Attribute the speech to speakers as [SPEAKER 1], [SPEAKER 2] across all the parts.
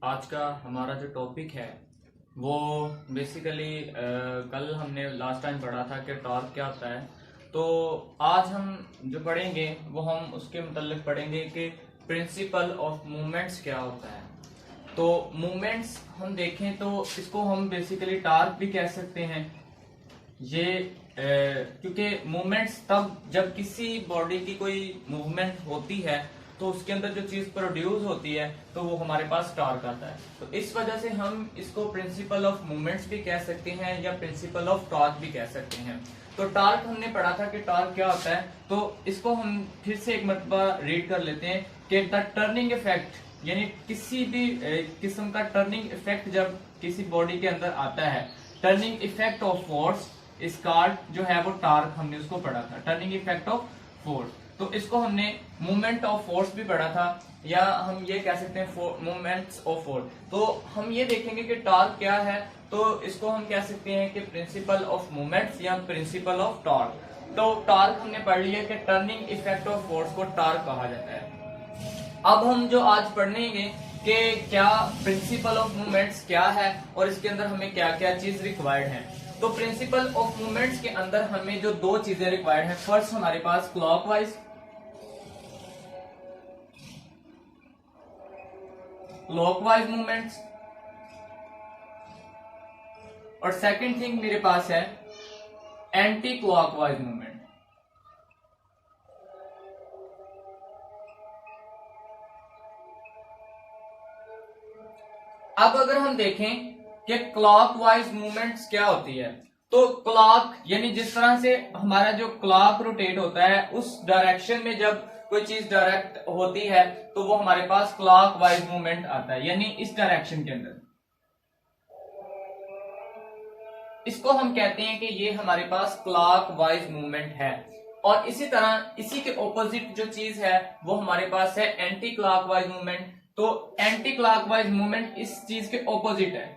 [SPEAKER 1] आज का हमारा जो टॉपिक है वो बेसिकली कल हमने लास्ट टाइम पढ़ा था कि टॉर्क क्या होता है। तो आज हम जो पढ़ेंगे वो हम उसके मतलब पढ़ेंगे कि प्रिंसिपल ऑफ मूवमेंट्स क्या होता है। तो मूवमेंट्स हम देखें तो इसको हम बेसिकली टॉर्क भी कह सकते हैं। ये क्योंकि मूवमेंट्स तब जब किसी बॉडी की कोई मूवमेंट होती है तो उसके अंदर जो चीज प्रोड्यूस होती है तो वो हमारे पास टॉर्क आता है। तो इस वजह से हम इसको प्रिंसिपल ऑफ मूवमेंट्स भी कह सकते हैं या प्रिंसिपल ऑफ टॉर्क भी कह सकते हैं। तो टॉर्क हमने पढ़ा था कि टॉर्क क्या होता है, तो इसको हम फिर से एक मरतबा रीड कर लेते हैं कि द टर्निंग इफेक्ट यानी किसी भी किस्म का टर्निंग इफेक्ट जब किसी बॉडी के अंदर आता है, टर्निंग इफेक्ट ऑफ फोर्स इस कार्ड जो है वो टॉर्क हमने उसको पढ़ा था, टर्निंग इफेक्ट ऑफ फोर्स। तो इसको हमने मूवमेंट ऑफ फोर्स भी पढ़ा था या हम ये कह सकते हैं मूवमेंट्स ऑफ फोर्स। तो हम ये देखेंगे कि टॉर्क क्या है, तो इसको हम कह सकते हैं कि प्रिंसिपल ऑफ मूवमेंट्स या प्रिंसिपल ऑफ टॉर्क। तो टॉर्क हमने पढ़ लिया कि टर्निंग इफेक्ट ऑफ फोर्स को टॉर्क कहा जाता है। अब हम जो आज पढ़ेंगे कि क्या प्रिंसिपल ऑफ मूवमेंट्स क्या है और इसके अंदर हमें क्या क्या चीज रिक्वायर्ड है। तो प्रिंसिपल ऑफ मूवमेंट्स के अंदर हमें जो दो चीजें रिक्वायर्ड है, फर्स्ट हमारे पास क्लॉकवाइज मूवमेंट्स और सेकंड थिंग मेरे पास है एंटी क्लॉकवाइज मूवमेंट। अब अगर हम देखें कि क्लॉकवाइज मूवमेंट्स क्या होती है, तो क्लॉक यानी जिस तरह से हमारा जो क्लॉक रोटेट होता है उस डायरेक्शन में जब कोई चीज डायरेक्ट होती है तो वो हमारे पास क्लॉकवाइज मूवमेंट आता है, यानी इस डायरेक्शन के अंदर। इसको हम कहते हैं कि ये हमारे पास क्लॉकवाइज मूवमेंट है। और इसी तरह इसी के ऑपोजिट जो चीज है वो हमारे पास है एंटी क्लॉकवाइज मूवमेंट। तो एंटी क्लॉकवाइज मूवमेंट इस चीज के ऑपोजिट है।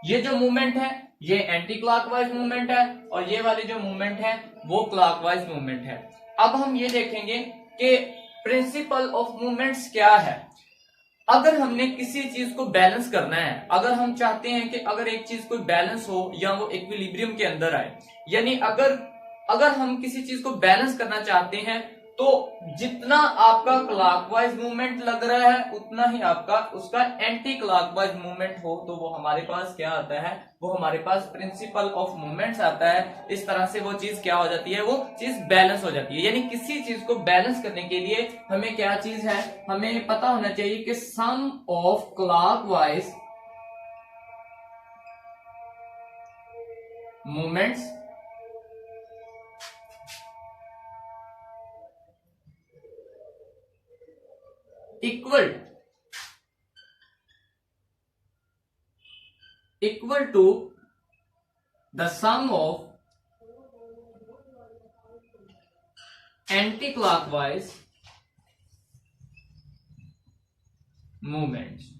[SPEAKER 1] ये जो मूवमेंट है ये एंटी क्लॉकवाइज मूवमेंट है और ये वाली जो मूवमेंट है वो क्लॉकवाइज मूवमेंट है। अब हम ये देखेंगे कि प्रिंसिपल ऑफ मूवमेंट्स क्या है। अगर हमने किसी चीज को बैलेंस करना है, अगर हम चाहते हैं कि अगर एक चीज कोई बैलेंस हो या वो इक्विलिब्रियम के अंदर आए, यानी अगर हम किसी चीज को बैलेंस करना चाहते हैं तो जितना आपका क्लॉकवाइज मूवमेंट लग रहा है उतना ही आपका उसका एंटी क्लॉकवाइज मूवमेंट हो, तो वो हमारे पास क्या आता है, वो हमारे पास प्रिंसिपल ऑफ मूवमेंट्स आता है। इस तरह से वो चीज क्या हो जाती है, वो चीज बैलेंस हो जाती है। यानी किसी चीज को बैलेंस करने के लिए हमें क्या चीज है, हमें पता होना चाहिए कि sum of clockwise movements equal to the sum of anti-clockwise movements।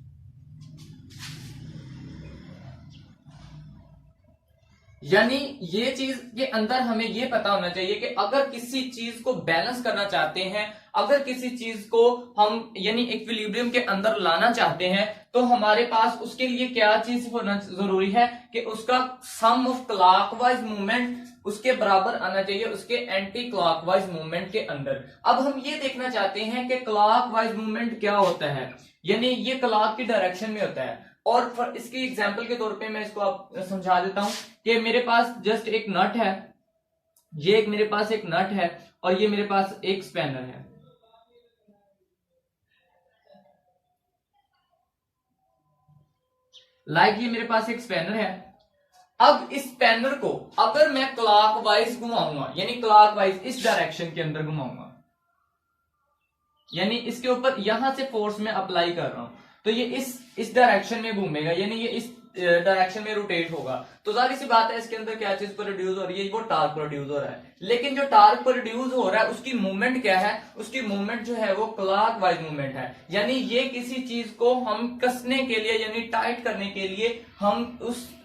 [SPEAKER 1] यानी ये चीज के अंदर हमें ये पता होना चाहिए कि अगर किसी चीज को बैलेंस करना चाहते हैं, अगर किसी चीज को हम यानी इक्विलिब्रियम के अंदर लाना चाहते हैं तो हमारे पास उसके लिए क्या चीज होना जरूरी है कि उसका सम ऑफ क्लॉकवाइज मूवमेंट उसके बराबर आना चाहिए उसके एंटी क्लॉकवाइज मूवमेंट के अंदर। अब हम ये देखना चाहते हैं कि क्लॉकवाइज मूवमेंट क्या होता है, यानी ये क्लॉक की डायरेक्शन में होता है। और इसकी एग्जांपल के तौर पे मैं इसको आप समझा देता हूं कि मेरे पास जस्ट एक नट है, ये मेरे पास एक नट है और ये मेरे पास एक स्पैनर है। ये मेरे पास एक स्पैनर है। अब इस स्पैनर को अगर मैं क्लॉकवाइज घुमाऊंगा, यानी क्लॉकवाइज इस डायरेक्शन के अंदर घुमाऊंगा, यानी इसके ऊपर यहां से फोर्स में अप्लाई कर रहा हूं, तो ये इस डायरेक्शन में घूमेगा, यानी ये इस डायरेक्शन में रोटेट होगा। तो जाहिर सी बात है इसके अंदर क्या चीज प्रोड्यूस हो रही है, वो टार्क प्रोड्यूस हो रहा है। लेकिन जो टार्क प्रोड्यूस हो रहा है उसकी मूवमेंट क्या है, उसकी मूवमेंट जो है वो क्लॉकवाइज मूवमेंट है। यानी ये किसी चीज को हम कसने के लिए यानी टाइट करने के लिए हम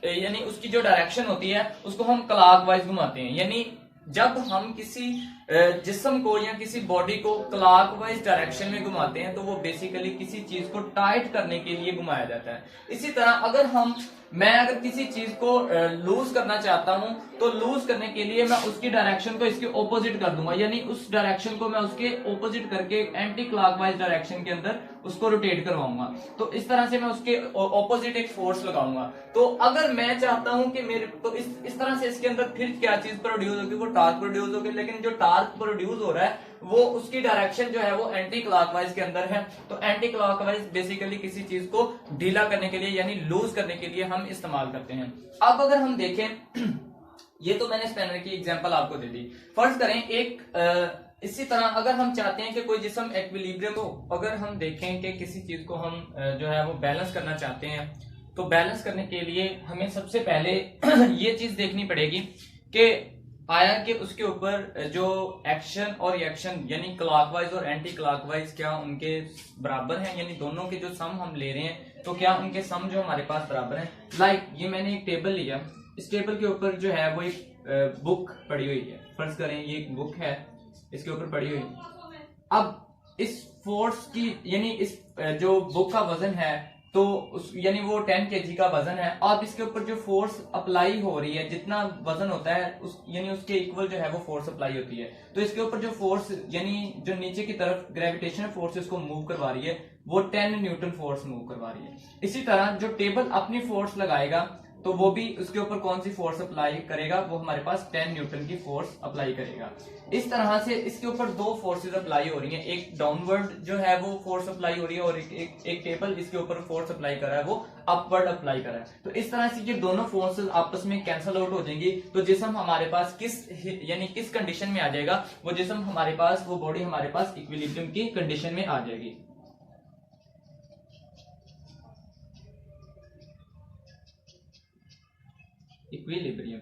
[SPEAKER 1] यानी उसकी जो डायरेक्शन होती है उसको हम क्लॉकवाइज घुमाते हैं। यानी जब हम किसी जिस्म को या किसी बॉडी को क्लॉकवाइज डायरेक्शन में घुमाते हैं तो वो बेसिकली किसी चीज को टाइट करने के लिए घुमाया जाता है। इसी तरह अगर मैं किसी चीज को लूज करना चाहता हूं तो लूज करने के लिए मैं उसकी डायरेक्शन को इसके ऑपोजिट कर दूंगा, यानी उस डायरेक्शन को मैं उसके ऑपोजिट करके एंटी क्लॉकवाइज डायरेक्शन के अंदर उसको रोटेट करवाऊंगा। तो इस तरह से मैं उसके ऑपोजिट एक फोर्स लगाऊंगा। तो अगर मैं चाहता हूं कि मेरे तो इस तरह से इसके अंदर फिर क्या चीज प्रोड्यूस होगी, वो टार्क प्रोड्यूस होगी, लेकिन जो टार्क प्रोड्यूस हो रहा है वो उसकी डायरेक्शन जो है वो एंटी क्लॉकवाइज के अंदर है। तो एंटी क्लॉकवाइज बेसिकली किसी चीज को ढीला करने के लिए यानी लूज करने के लिए हम इस्तेमाल करते हैं। अब अगर हम देखें ये तो मैंने स्पैनर की एग्जांपल आपको दे दी। फर्ज करें इसी तरह अगर हम चाहते हैं कि कोई जिस्म इक्विलिब्रियम हो, अगर हम देखें कि किसी चीज को हम जो है वो बैलेंस करना चाहते हैं तो बैलेंस करने के लिए हमें सबसे पहले ये चीज देखनी पड़ेगी कि आया कि उसके ऊपर जो एक्शन और रिएक्शन यानी क्लॉकवाइज और एंटी क्लॉकवाइज क्या उनके बराबर हैं, यानी दोनों के जो सम हम ले रहे हैं तो क्या उनके सम जो हमारे पास बराबर हैं। लाइक ये मैंने एक टेबल लिया, इस टेबल के ऊपर जो है वो एक बुक पड़ी हुई है। फर्ज करें ये एक बुक है, इसके ऊपर पड़ी हुई है। अब इस फोर्स की यानी इस जो बुक का वजन है तो यानी वो 10 kg का वजन है। अब इसके ऊपर जो फोर्स अप्लाई हो रही है, जितना वजन होता है यानी उसके इक्वल जो है वो फोर्स अप्लाई होती है। तो इसके ऊपर जो फोर्स यानी जो नीचे की तरफ ग्रेविटेशनल फोर्स इसको मूव करवा रही है वो 10 न्यूटन फोर्स मूव करवा रही है। इसी तरह जो टेबल अपनी फोर्स लगाएगा तो वो भी उसके ऊपर कौन सी फोर्स अप्लाई करेगा, वो हमारे पास 10 न्यूटन की फोर्स अप्लाई करेगा। इस तरह से इसके ऊपर दो फोर्सेस अप्लाई हो रही हैं, एक डाउनवर्ड जो है वो फोर्स अप्लाई हो रही है और एक टेबल इसके ऊपर फोर्स अप्लाई कर रहा है वो अपवर्ड अप्लाई कर रहा है। तो इस तरह से ये दोनों फोर्सेस आपस में कैंसल आउट हो जाएंगी। तो जिस्म हमारे पास किस कंडीशन में आ जाएगा, वो जिस्म हमारे पास, वो बॉडी हमारे पास इक्विलिब्रियम की कंडीशन में आ जाएगी। इक्विलिब्रियम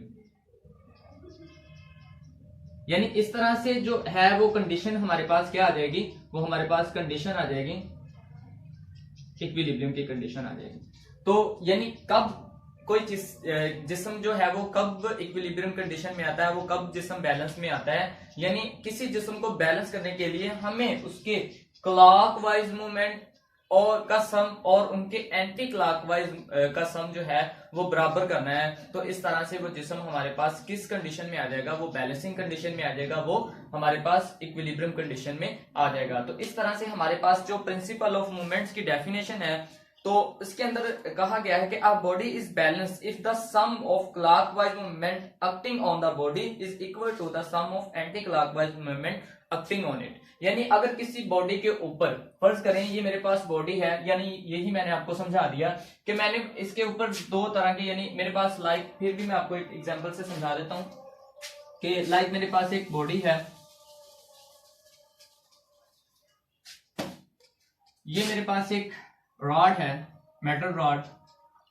[SPEAKER 1] यानी इस तरह से जो है वो कंडीशन हमारे पास क्या आ जाएगी, वो हमारे पास कंडीशन आ जाएगी इक्विलिब्रियम की कंडीशन आ जाएगी। तो यानी कब कोई जिस्म जो है वो कब इक्विलिब्रियम कंडीशन में आता है, वो कब जिस्म बैलेंस में आता है, यानी किसी जिस्म को बैलेंस करने के लिए हमें उसके क्लॉकवाइज मूवमेंट और का सम और उनके एंटी क्लॉकवाइज का सम जो है वो बराबर करना है। तो इस तरह से वो जिस्म हमारे पास किस कंडीशन में आ जाएगा, वो बैलेंसिंग कंडीशन में आ जाएगा, वो हमारे पास इक्विलिब्रियम कंडीशन में आ जाएगा। तो इस तरह से हमारे पास जो प्रिंसिपल ऑफ मूवमेंट्स की डेफिनेशन है तो इसके अंदर कहा गया है कि a body is balance if the sum of clockwise movement acting on the body is equal to the sum of anti clockwise movement acting on it. यानी अगर किसी बॉडी के ऊपर, फर्ज करें ये मेरे पास बॉडी है, यानी यही मैंने आपको समझा दिया कि मैंने इसके ऊपर दो तरह के, यानी मेरे पास लाइक, फिर भी मैं आपको एक एग्जांपल से समझा देता हूं कि लाइक मेरे पास एक बॉडी है, ये मेरे पास एक रॉड है, मेटल रॉड।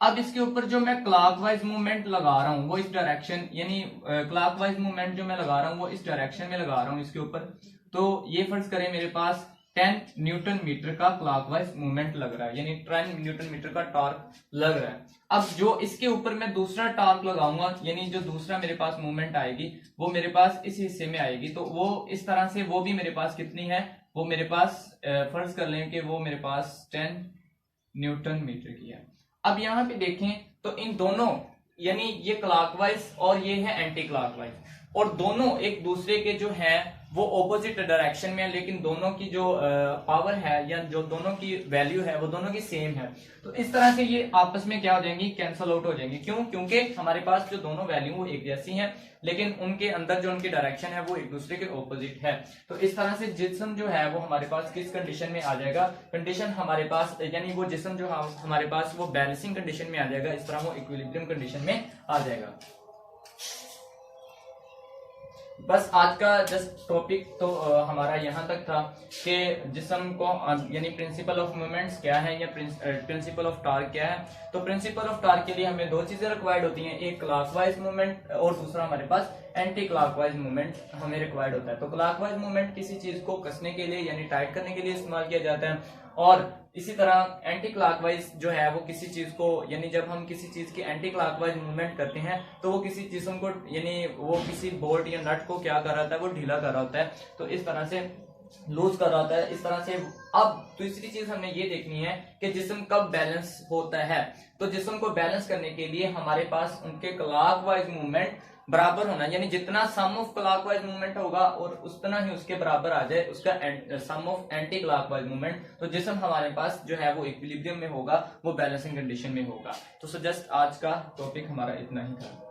[SPEAKER 1] अब इसके ऊपर जो मैं क्लॉकवाइज मूवमेंट लगा रहा हूं वो इस डायरेक्शन, यानी क्लॉकवाइज मूवमेंट जो मैं लगा रहा हूं वो इस डायरेक्शन में लगा रहा हूं इसके ऊपर। तो ये फर्ज करें मेरे पास 10 न्यूटन मीटर का क्लॉकवाइज मूवमेंट लग रहा है, यानी 10 न्यूटन मीटर का टॉर्क लग रहा है। अब जो इसके ऊपर मैं दूसरा टॉर्क लगाऊंगा, यानी जो दूसरा मेरे पास मूवमेंट आएगी वो मेरे पास इस हिस्से में आएगी। तो वो इस तरह से वो भी मेरे पास कितनी है, वो मेरे पास फर्ज कर लें कि वो मेरे पास 10 न्यूटन मीटर की है। अब यहाँ पे देखें तो इन दोनों, यानी ये क्लॉकवाइज और ये है एंटी क्लॉकवाइज, और दोनों एक दूसरे के जो है वो ऑपोजिट डायरेक्शन में है, लेकिन दोनों की जो पावर है या जो दोनों की वैल्यू है वो दोनों की सेम है। तो इस तरह से ये आपस में क्या हो जाएंगी, कैंसल आउट हो जाएंगी। क्यों? क्योंकि हमारे पास जो दोनों वैल्यू वो एक जैसी हैं, लेकिन उनके अंदर जो उनकी डायरेक्शन है वो एक दूसरे के ऑपोजिट है। तो इस तरह से जिस्म जो है वो हमारे पास किस कंडीशन में आ जाएगा, कंडीशन हमारे पास, यानी वो जिस्म जो हमारे पास वो बैलेंसिंग कंडीशन में आ जाएगा, इस तरह वो इक्विलिब्रियम कंडीशन में आ जाएगा। बस आज का जस्ट टॉपिक तो हमारा यहाँ तक था कि जिस्म को यानी प्रिंसिपल ऑफ मूवमेंट्स क्या है या प्रिंसिपल ऑफ टॉर्क क्या है। तो प्रिंसिपल ऑफ टॉर्क के लिए हमें दो चीजें रिक्वायर्ड होती हैं, एक क्लॉकवाइज मूवमेंट और दूसरा हमारे पास एंटी क्लॉकवाइज मूवमेंट हमें रिक्वायर्ड होता है। तो क्लॉकवाइज मूवमेंट किसी चीज को कसने के लिए यानी टाइट करने के लिए इस्तेमाल किया जाता है, और इसी तरह एंटी क्लॉकवाइज जो है वो किसी चीज को, यानी जब हम किसी चीज की एंटी क्लॉकवाइज मूवमेंट करते हैं तो वो किसी जिस्म को, यानी वो किसी बोल्ट या नट को क्या कर रहा होता है, वो ढीला कर रहा होता है, तो इस तरह से लूज कर रहा होता है, इस तरह से। अब दूसरी चीज हमने ये देखनी है कि जिस्म कब बैलेंस होता है। तो जिस्म को बैलेंस करने के लिए हमारे पास उनके क्लॉकवाइज मूवमेंट बराबर होना, यानी जितना सम ऑफ क्लॉकवाइज मूवमेंट होगा और उतना ही उसके बराबर आ जाए उसका सम ऑफ एंटी क्लॉकवाइज मूवमेंट, तो जिस्म हमारे पास जो है वो इक्विलिब्रियम में होगा, वो बैलेंसिंग कंडीशन में होगा। तो जस्ट आज का टॉपिक हमारा इतना ही था।